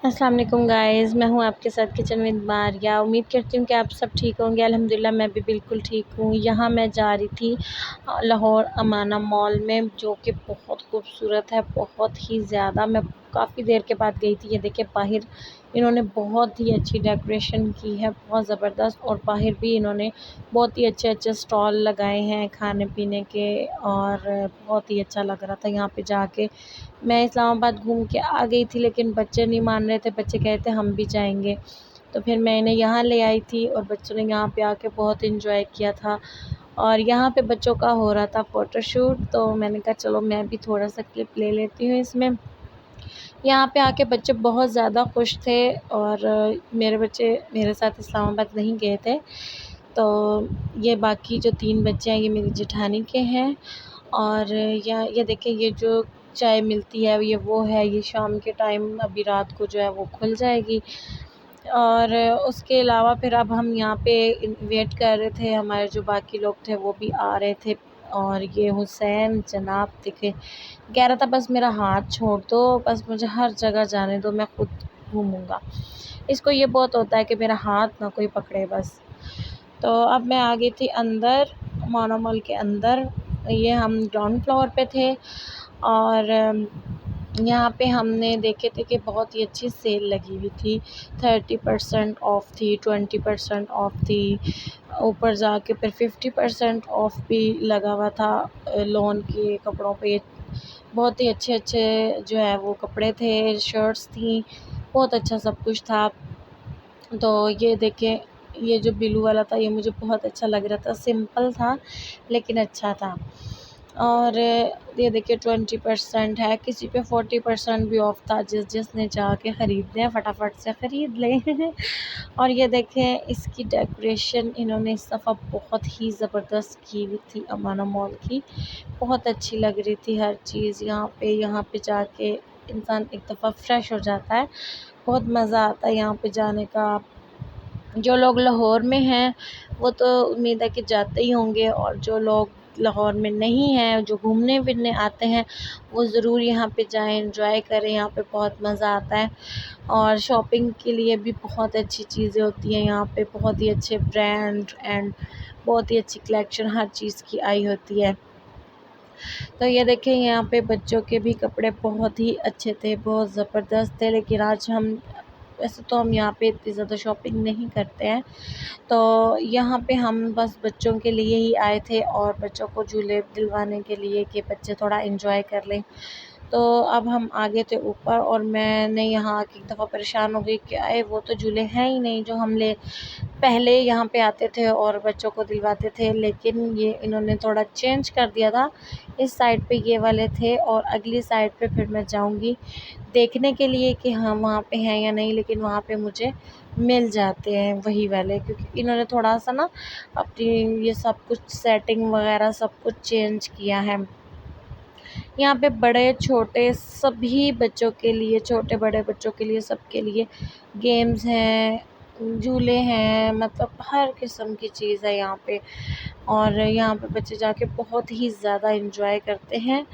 अस्सलाम वालेकुम गाइज़, मैं हूँ आपके साथ किचन विद मारिया। उम्मीद करती हूँ कि आप सब ठीक होंगे। अल्हम्दुलिल्लाह मैं भी बिल्कुल ठीक हूँ। यहाँ मैं जा रही थी लाहौर अमाना मॉल में, जो कि बहुत खूबसूरत है, बहुत ही ज़्यादा। मैं काफ़ी देर के बाद गई थी। ये देखिए बाहर इन्होंने बहुत ही अच्छी डेकोरेशन की है, बहुत ज़बरदस्त। और बाहर भी इन्होंने बहुत ही अच्छे स्टॉल लगाए हैं खाने पीने के, और बहुत ही अच्छा लग रहा था यहाँ पे जाके। मैं इस्लामाबाद घूम के आ गई थी, लेकिन बच्चे नहीं मान रहे थे। बच्चे कह रहे थे हम भी जाएंगे, तो फिर मैं इन्हें यहाँ ले आई थी और बच्चों ने यहाँ पे आके बहुत इन्जॉय किया था। और यहाँ पे बच्चों का हो रहा था फ़ोटोशूट, तो मैंने कहा चलो मैं भी थोड़ा सा क्लिप ले लेती हूँ इसमें। यहाँ पे आके बच्चे बहुत ज़्यादा खुश थे, और मेरे बच्चे मेरे साथ इस्लामाबाद नहीं गए थे। तो ये बाकी जो 3 बच्चे हैं ये मेरी जेठानी के हैं। और ये देखिए, ये जो चाय मिलती है ये वो है, ये शाम के टाइम अभी रात को जो है वो खुल जाएगी। और उसके अलावा फिर अब हम यहाँ पे वेट कर रहे थे, हमारे जो बाकी लोग थे वो भी आ रहे थे। और ये हुसैन जनाब दिखे, कह रहा था बस मेरा हाथ छोड़ दो, बस मुझे हर जगह जाने दो, मैं खुद घूमूंगा। इसको ये बहुत होता है कि मेरा हाथ ना कोई पकड़े बस। तो अब मैं आ गई थी अंदर, मोनो मॉल के अंदर। ये हम ग्राउंड फ्लोर पे थे, और यहाँ पे हमने देखे थे कि बहुत ही अच्छी सेल लगी हुई थी। 30% ऑफ थी, 20% ऑफ थी, ऊपर जाके फिर 50% ऑफ भी लगा हुआ था लॉन के कपड़ों पे। बहुत ही अच्छे जो है वो कपड़े थे, शर्ट्स थी, बहुत अच्छा सब कुछ था। तो ये देखें, ये जो ब्लू वाला था ये मुझे बहुत अच्छा लग रहा था, सिंपल था लेकिन अच्छा था। और ये देखिए 20% है, किसी पे 40% भी ऑफ था। जिसने जाके ख़रीदने हैं फटाफट से ख़रीद लें। और ये देखें, इसकी डेकोरेशन इन्होंने इस दफ़ा बहुत ही ज़बरदस्त की हुई थी अमाना मॉल की। बहुत अच्छी लग रही थी हर चीज़ यहाँ पे जाके इंसान एक दफ़ा फ्रेश हो जाता है। बहुत मज़ा आता है यहाँ पे जाने का। जो लोग लाहौर में हैं वो तो उम्मीद है कि जाते ही होंगे, और जो लोग लाहौर में नहीं हैं, जो घूमने फिरने आते हैं, वो ज़रूर यहाँ पे जाएं, एंजॉय करें। यहाँ पे बहुत मज़ा आता है, और शॉपिंग के लिए भी बहुत अच्छी चीज़ें होती हैं यहाँ पे। बहुत ही अच्छे ब्रांड एंड बहुत ही अच्छी कलेक्शन हर चीज़ की आई होती है। तो ये देखें, यहाँ पे बच्चों के भी कपड़े बहुत ही अच्छे थे, बहुत ज़बरदस्त थे। लेकिन आज हम वैसे तो हम यहाँ पे इतनी ज़्यादा शॉपिंग नहीं करते हैं, तो यहाँ पे हम बस बच्चों के लिए ही आए थे, और बच्चों को झूले दिलवाने के लिए कि बच्चे थोड़ा एंजॉय कर लें। तो अब हम आ गए थे ऊपर, और मैंने यहाँ आके एक दफ़ा परेशान हो गई कि आए वो तो झूले हैं ही नहीं जो हम ले पहले यहाँ पे आते थे और बच्चों को दिलवाते थे। लेकिन ये इन्होंने थोड़ा चेंज कर दिया था, इस साइड पे ये वाले थे, और अगली साइड पे फिर मैं जाऊँगी देखने के लिए कि हाँ वहाँ पे हैं या नहीं। लेकिन वहाँ पे मुझे मिल जाते हैं वही वाले, क्योंकि इन्होंने थोड़ा सा ना अपनी ये सब कुछ सेटिंग वगैरह सब कुछ चेंज किया है। यहाँ पे बड़े छोटे सभी बच्चों के लिए, छोटे बड़े बच्चों के लिए, सबके लिए गेम्स हैं, झूले हैं, मतलब हर किस्म की चीज़ है यहाँ पे। और यहाँ पे बच्चे जाके बहुत ही ज़्यादा एंजॉय करते हैं।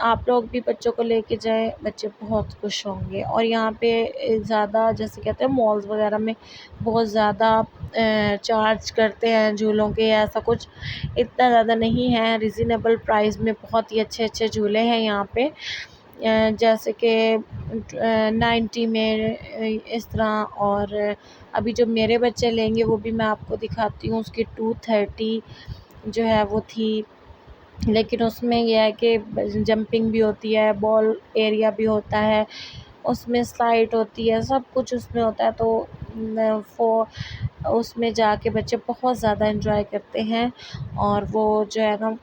आप लोग भी बच्चों को लेके जाएं, बच्चे बहुत खुश होंगे। और यहाँ पे ज़्यादा जैसे कहते हैं मॉल्स वगैरह में बहुत ज़्यादा चार्ज करते हैं झूलों के, ऐसा कुछ इतना ज़्यादा नहीं है। रिजनेबल प्राइस में बहुत ही अच्छे झूले हैं यहाँ पे, जैसे कि 90 में इस तरह। और अभी जो मेरे बच्चे लेंगे वो भी मैं आपको दिखाती हूँ, उसकी 230 जो है वो थी। लेकिन उसमें यह है कि जंपिंग भी होती है, बॉल एरिया भी होता है, उसमें स्लाइड होती है, सब कुछ उसमें होता है। तो उसमें जाके बच्चे बहुत ज़्यादा एंजॉय करते हैं। और वो जो है ना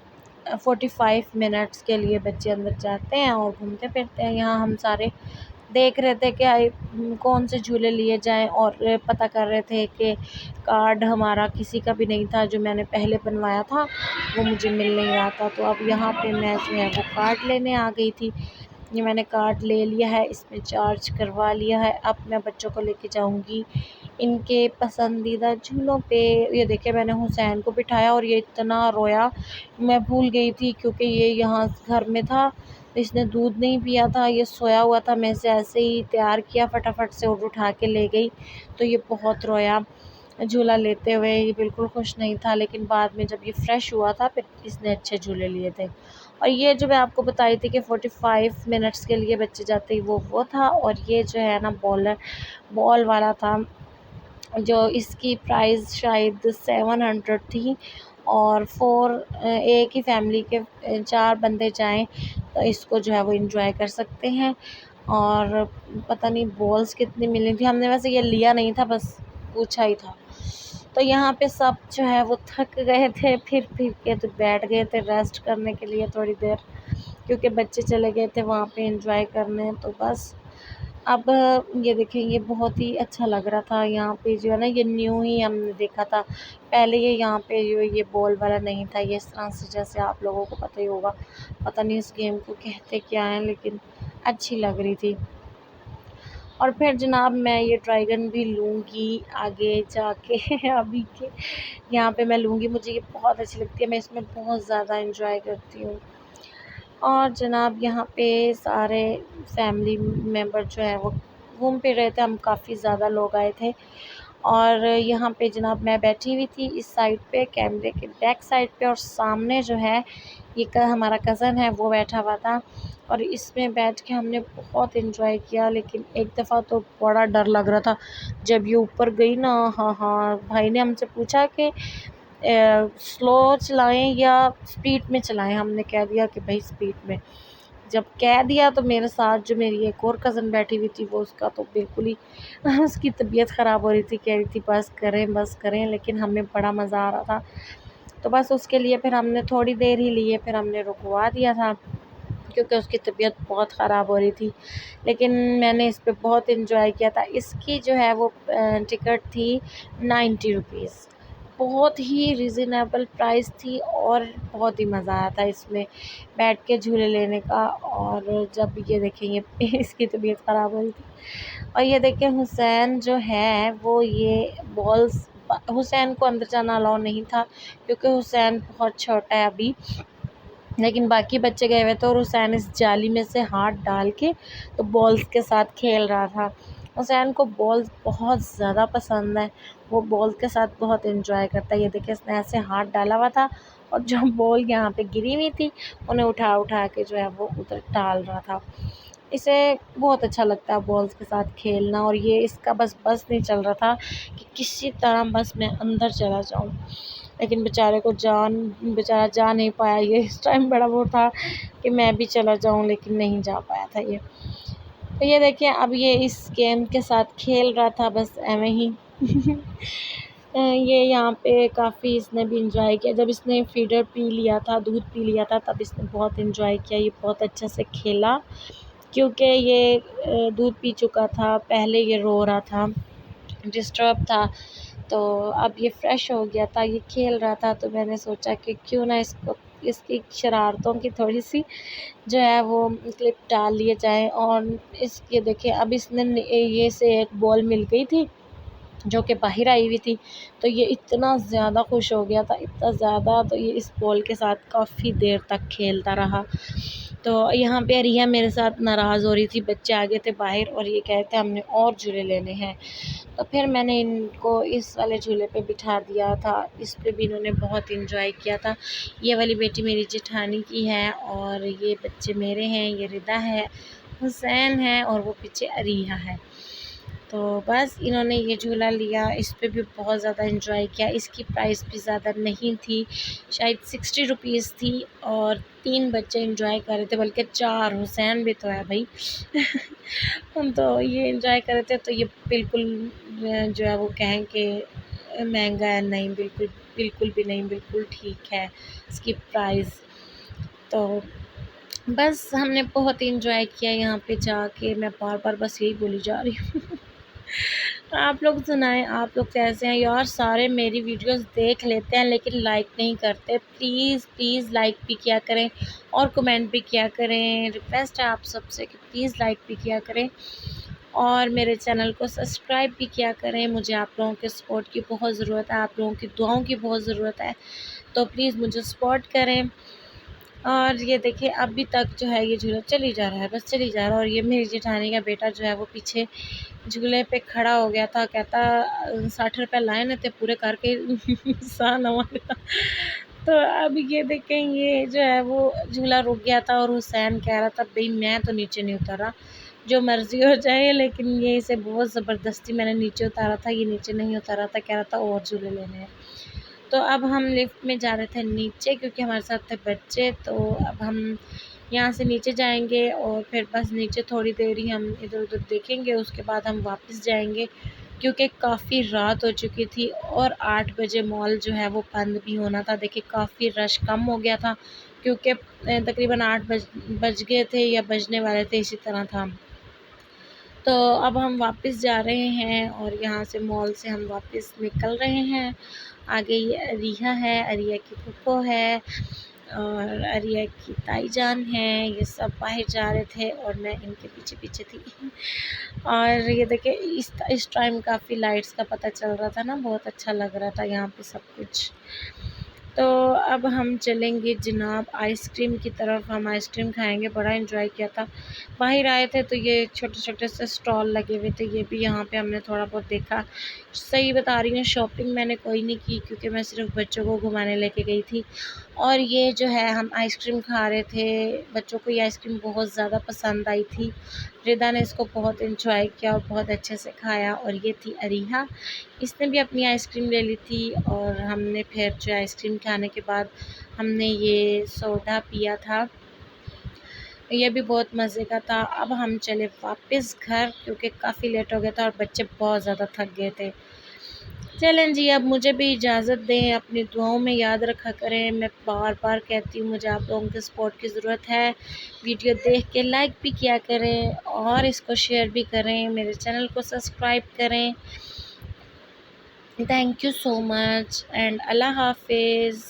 45 मिनट्स के लिए बच्चे अंदर जाते हैं और घूमते फिरते हैं। यहाँ हम सारे देख रहे थे कि कौन से झूले लिए जाएं, और पता कर रहे थे कि कार्ड हमारा किसी का भी नहीं था। जो मैंने पहले बनवाया था वो मुझे मिल नहीं रहा था, तो अब यहाँ पे मैं जो है वो कार्ड लेने आ गई थी। ये मैंने कार्ड ले लिया है, इसमें चार्ज करवा लिया है। अब मैं बच्चों को लेके जाऊंगी इनके पसंदीदा झूलों पे। ये देखिए, मैंने हुसैन को बिठाया और ये इतना रोया, मैं भूल गई थी क्योंकि ये यहाँ घर में था, तो इसने दूध नहीं पिया था, ये सोया हुआ था। मैं इसे ऐसे ही तैयार किया, फटाफट से उठा के ले गई, तो ये बहुत रोया झूला लेते हुए। ये बिल्कुल खुश नहीं था, लेकिन बाद में जब ये फ्रेश हुआ था फिर इसने अच्छे झूले लिए थे। और ये जो मैं आपको बताई थी कि 45 मिनट्स के लिए बच्चे जाते ही वो था। और ये जो है ना बॉल वाला था, जो इसकी प्राइस शायद 700 थी। और एक ही फैमिली के 4 बंदे जाएं तो इसको जो है वो एंजॉय कर सकते हैं। और पता नहीं बॉल्स कितनी मिली थी, हमने वैसे ये लिया नहीं था, बस पूछा ही था। तो यहाँ पे सब जो है वो थक गए थे, फिर के तो बैठ गए थे रेस्ट करने के लिए थोड़ी देर, क्योंकि बच्चे चले गए थे वहाँ पे एंजॉय करने। तो बस अब ये देखें, ये बहुत ही अच्छा लग रहा था। यहाँ पे जो है ना, ये न्यू ही हमने देखा था, पहले ये यहाँ पे जो ये बॉल वाला नहीं था। ये इस तरह से, जैसे आप लोगों को पता ही होगा, पता नहीं इस गेम को कहते क्या हैं, लेकिन अच्छी लग रही थी। और फिर जनाब मैं ये ड्रैगन भी लूँगी आगे जाके अभी के यहाँ पे मैं लूँगी, मुझे ये बहुत अच्छी लगती है, मैं इसमें बहुत ज़्यादा एंजॉय करती हूँ। और जनाब यहाँ पे सारे फैमिली मेम्बर जो हैं वो घूम फिर रहे थे, हम काफ़ी ज़्यादा लोग आए थे। और यहाँ पे जनाब मैं बैठी हुई थी इस साइड पे, कैमरे के बैक साइड पे, और सामने जो है ये हमारा कज़न है वो बैठा हुआ था। और इसमें बैठ के हमने बहुत एंजॉय किया। लेकिन एक दफ़ा तो बड़ा डर लग रहा था जब ये ऊपर गई ना। हाँ हाँ, भाई ने हमसे पूछा कि स्लो चलाएं या स्पीड में चलाएं। हमने कह दिया कि भाई स्पीड में। जब कह दिया तो मेरे साथ जो मेरी एक और कज़न बैठी हुई थी, वो उसका तो बिल्कुल ही उसकी तबीयत ख़राब हो रही थी, कह रही थी बस करें, लेकिन हमें बड़ा मज़ा आ रहा था। तो बस उसके लिए फिर हमने थोड़ी देर ही लिए, फिर हमने रुकवा दिया था, क्योंकि उसकी तबीयत बहुत ख़राब हो रही थी। लेकिन मैंने इस पे बहुत एंजॉय किया था। इसकी जो है वो टिकट थी 90 रुपीज़, बहुत ही रीज़नेबल प्राइस थी, और बहुत ही मज़ा आया था इसमें बैठ के झूले लेने का। और जब ये देखें, ये इसकी तबीयत ख़राब हो रही थी। और ये देखें, हुसैन जो है वो ये बॉल्स, हुसैन को अंदर जाना अलाउ नहीं था, क्योंकि हुसैन बहुत छोटा है अभी। लेकिन बाकी बच्चे गए हुए थे, और हुसैन इस जाली में से हाथ डाल के तो बॉल्स के साथ खेल रहा था। हुसैन को बॉल्स बहुत ज़्यादा पसंद है, वो बॉल के साथ बहुत एंजॉय करता है। ये देखिए, इसने ऐसे हाथ डाला हुआ था, और जो बॉल यहाँ पे गिरी हुई थी उन्हें उठा उठा के जो है वो उधर डाल रहा था। इसे बहुत अच्छा लगता है बॉल्स के साथ खेलना। और ये इसका बस नहीं चल रहा था कि किसी तरह बस मैं अंदर चला जाऊँ, लेकिन बेचारा जा नहीं पाया। ये इस टाइम बड़ा वो था कि मैं भी चला जाऊं, लेकिन नहीं जा पाया था ये। तो ये देखिए, अब ये इस गेम के साथ खेल रहा था बस एवें ही ये यहाँ पे काफ़ी इसने भी इंजॉय किया। जब इसने फीडर पी लिया था, दूध पी लिया था, तब इसने बहुत इंजॉय किया। ये बहुत अच्छे से खेला, क्योंकि ये दूध पी चुका था, पहले ये रो रहा था, डिस्टर्ब था। तो अब ये फ्रेश हो गया था, ये खेल रहा था, तो मैंने सोचा कि क्यों ना इसको इसकी शरारतों की थोड़ी-सी जो है वो क्लिप डाल लिए जाए। और ये देखिए, अब इसने ये से एक बॉल मिल गई थी जो कि बाहर आई हुई थी, तो ये इतना ज़्यादा खुश हो गया था, इतना ज़्यादा, तो ये इस बॉल के साथ काफ़ी देर तक खेलता रहा। तो यहाँ पे रिया मेरे साथ नाराज़ हो रही थी, बच्चे आ गए थे बाहर और ये कह रहे थे हमने और झूले लेने हैं। तो फिर मैंने इनको इस वाले झूले पे बिठा दिया था, इस पे भी इन्होंने बहुत एंजॉय किया था। ये वाली बेटी मेरी जेठानी की है, और ये बच्चे मेरे हैं, ये रिदा है, हुसैन है, और वो पीछे अरिया है। तो बस इन्होंने ये झूला लिया, इस पे भी बहुत ज़्यादा एंजॉय किया। इसकी प्राइस भी ज़्यादा नहीं थी, शायद 60 रुपीज़ थी, और 3 बच्चे एंजॉय कर रहे थे, बल्कि 4, हुसैन भी तो है भाई हम तो ये एंजॉय कर रहे थे। तो ये बिल्कुल जो है वो कहें कि महंगा है, नहीं, बिल्कुल बिल्कुल भी नहीं, बिल्कुल ठीक है इसकी प्राइस। तो बस हमने बहुत एंजॉय किया यहाँ पे जाके, मैं बार-बार बस यही बोली जा रही हूँ आप लोग सुनाएं, आप लोग कैसे हैं यार? सारे मेरी वीडियोस देख लेते हैं लेकिन लाइक नहीं करते। प्लीज़ प्लीज़ लाइक भी किया करें और कमेंट भी किया करें। रिक्वेस्ट है आप सबसे कि प्लीज़ लाइक भी किया करें, और मेरे चैनल को सब्सक्राइब भी किया करें। मुझे आप लोगों के सपोर्ट की बहुत ज़रूरत है, आप लोगों की दुआओं की बहुत ज़रूरत है, तो प्लीज़ मुझे सपोर्ट करें। और ये देखिए अभी तक जो है ये झूला चली जा रहा है, बस चली जा रहा है। और ये मेरी जेठानी का बेटा जो है वो पीछे झूले पे खड़ा हो गया था, कहता 60 रुपए लाए न थे पूरे करके सा नवा। तो अब ये देखें ये जो है वो झूला रुक गया था और हुसैन कह रहा था भई मैं तो नीचे नहीं उतरा, जो मर्ज़ी हो जाए, लेकिन ये इसे बहुत ज़बरदस्ती मैंने नीचे उतारा था, ये नीचे नहीं उतारा था, कह रहा था और झूले लेने हैं। तो अब हम लिफ्ट में जा रहे थे नीचे क्योंकि हमारे साथ थे बच्चे, तो अब हम यहाँ से नीचे जाएँगे और फिर बस नीचे थोड़ी देर ही हम इधर-उधर देखेंगे, उसके बाद हम वापस जाएँगे क्योंकि काफ़ी रात हो चुकी थी और 8 बजे मॉल जो है वो बंद भी होना था। देखिए काफ़ी रश कम हो गया था क्योंकि तकरीबन 8 बज गए थे या बजने वाले थे, इसी तरह था। तो अब हम वापस जा रहे हैं और यहाँ से मॉल से हम वापस निकल रहे हैं। आगे ये अरिया है, अरिया की फूफो है और अरिया की ताईजान है, ये सब बाहर जा रहे थे और मैं इनके पीछे-पीछे थी। और ये देखिए इस टाइम काफ़ी लाइट्स का पता चल रहा था ना, बहुत अच्छा लग रहा था यहाँ पे सब कुछ। तो अब हम चलेंगे जनाब आइसक्रीम की तरफ, हम आइसक्रीम खाएँगे, बड़ा एन्जॉय किया था। बाहर आए थे तो ये छोटे-छोटे से स्टॉल लगे हुए थे, ये भी यहाँ पे हमने थोड़ा बहुत देखा। सही बता रही हूँ शॉपिंग मैंने कोई नहीं की क्योंकि मैं सिर्फ़ बच्चों को घुमाने लेके गई थी। और ये जो है हम आइसक्रीम खा रहे थे, बच्चों को ये आइसक्रीम बहुत ज़्यादा पसंद आई थी। रिदा ने इसको बहुत एन्जॉय किया और बहुत अच्छे से खाया। और ये थी अरीहा, इसने भी अपनी आइसक्रीम ले ली थी और हमने फिर जो आइसक्रीम खाने के बाद हमने ये सोडा पिया था, ये भी बहुत मज़े का था। अब हम चले वापस घर क्योंकि काफ़ी लेट हो गया था और बच्चे बहुत ज़्यादा थक गए थे। चलें जी, अब मुझे भी इजाज़त दें, अपनी दुआओं में याद रखा करें। मैं बार-बार कहती हूँ मुझे आप लोगों के सपोर्ट की ज़रूरत है। वीडियो देख के लाइक भी किया करें और इसको शेयर भी करें, मेरे चैनल को सब्सक्राइब करें। Thank you so much and Allah हाफ़िज़।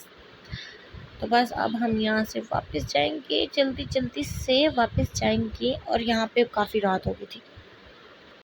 तो बस अब हम यहाँ से वापस जाएँगे, जल्दी-जल्दी से वापस जाएँगे और यहाँ पे काफ़ी रात हो गई थी।